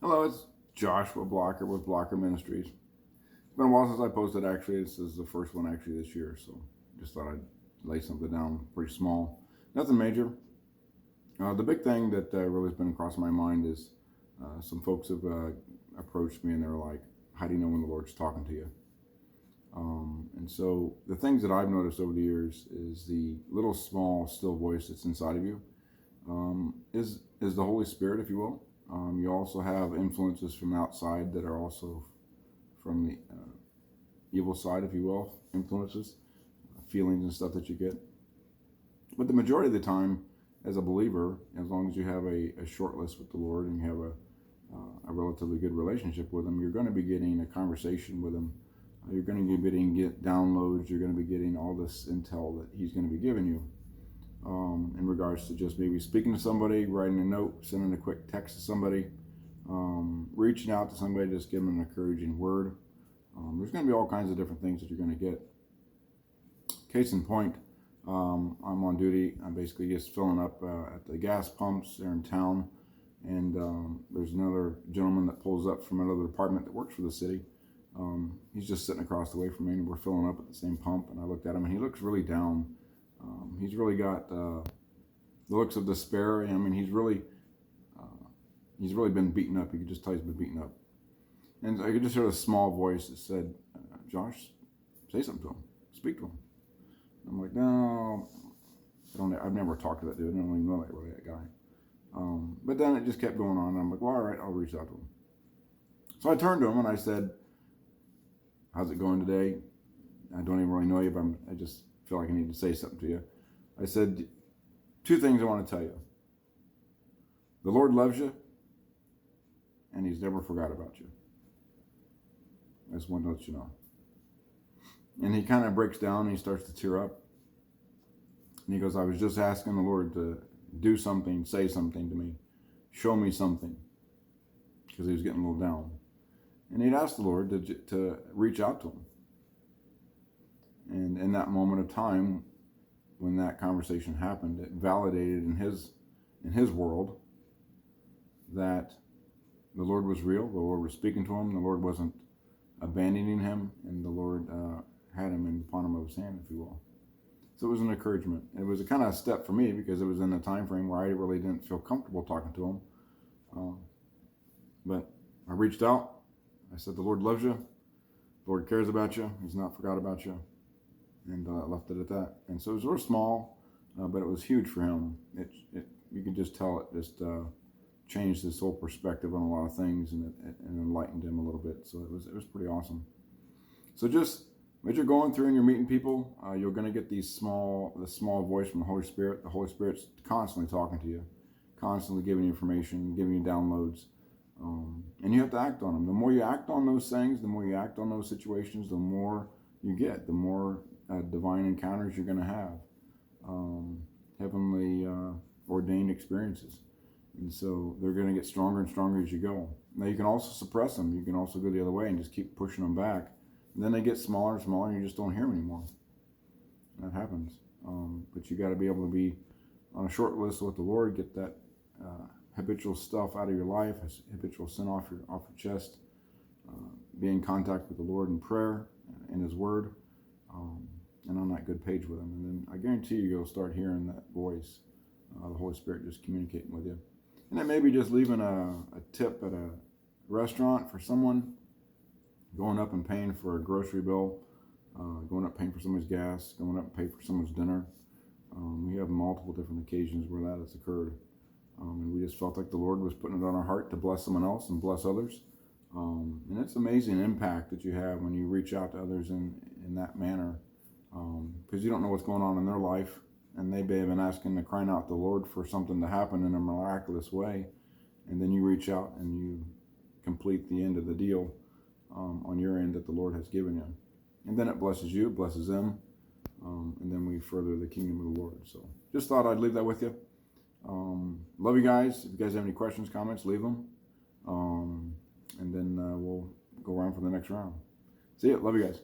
Hello, it's Joshua Blocker with Blocker Ministries. It's been a while since I posted. Actually, this is the first one actually this year, so just thought I'd lay something down pretty small. Nothing major. The big thing that really has been across my mind is some folks have approached me and they're like, "How do you know when the Lord's talking to you?" And so the things that I've noticed over the years is the little small still voice that's inside of you is the Holy Spirit, if you will. You also have influences from outside that are also from the evil side, if you will, influences, feelings and stuff that you get. But the majority of the time, as a believer, as long as you have a short list with the Lord and you have a relatively good relationship with Him, you're going to be getting a conversation with Him. You're going to be getting downloads. You're going to be getting all this intel that He's going to be giving you. In regards to just maybe speaking to somebody, writing a note, sending a quick text to somebody, reaching out to somebody, just giving them an encouraging word. There's going to be all kinds of different things that you're going to get. Case in point, I'm on duty. I'm basically just filling up at the gas pumps there in town, and there's another gentleman that pulls up from another department that works for the city. He's just sitting across the way from me, and we're filling up at the same pump, and I looked at him, and he looks really down. He's really got the looks of despair. I mean, he's really been beaten up. You could just tell he's been beaten up. And I could just hear a small voice that said, "Josh, say something to him. Speak to him." I'm like, "No, I've never talked to that dude. I don't even know that guy." But then it just kept going on. And I'm like, "Well, all right, I'll reach out to him." So I turned to him and I said, "How's it going today? I don't even really know you, but I just feel like I need to say something to you." I said, "Two things I want to tell you. The Lord loves you, and He's never forgot about you. I just want to let you know." And he kind of breaks down and he starts to tear up. And he goes, "I was just asking the Lord to do something, say something to me, show me something," because he was getting a little down. And he'd asked the Lord to reach out to him. And in that moment of time, when that conversation happened, it validated in his world that the Lord was real, the Lord was speaking to him, the Lord wasn't abandoning him, and the Lord had him in the palm of His hand, if you will. So it was an encouragement. It was a kind of a step for me because it was in a time frame where I really didn't feel comfortable talking to him. But I reached out. I said, "The Lord loves you. The Lord cares about you. He's not forgot about you." And I left it at that. And so it was real small, but it was huge for him. You could just tell it just changed his whole perspective on a lot of things, and it enlightened him a little bit. So it was pretty awesome. So just as you're going through and you're meeting people, you're going to get the small voice from the Holy Spirit. The Holy Spirit's constantly talking to you, constantly giving you information, giving you downloads, and you have to act on them. The more you act on those things, the more you act on those situations, the more you get, the more divine encounters you're going to have, heavenly ordained experiences. And so they're going to get stronger and stronger as you go. Now you can also suppress them. You can also go the other way and just keep pushing them back. And then they get smaller and smaller, and you just don't hear them anymore. That happens. But you got to be able to be on a short list with the Lord, get that habitual stuff out of your life, habitual sin off your chest, be in contact with the Lord in prayer and His Word, and on that good page with Him. And then I guarantee you'll start hearing that voice, the Holy Spirit just communicating with you. And then maybe just leaving a tip at a restaurant for someone, going up and paying for a grocery bill, going up paying for someone's gas, going up and paying for someone's dinner. We have multiple different occasions where that has occurred. And we just felt like the Lord was putting it on our heart to bless someone else and bless others. And it's amazing impact that you have when you reach out to others in that manner, because you don't know what's going on in their life, and they may have been asking and crying out to the Lord for something to happen in a miraculous way, and then you reach out and you complete the end of the deal on your end that the Lord has given you. And then it blesses you, blesses them, and then we further the kingdom of the Lord. So just thought I'd leave that with you. Love you guys. If you guys have any questions, comments, leave them. And then we'll go around for the next round. See ya. Love you guys.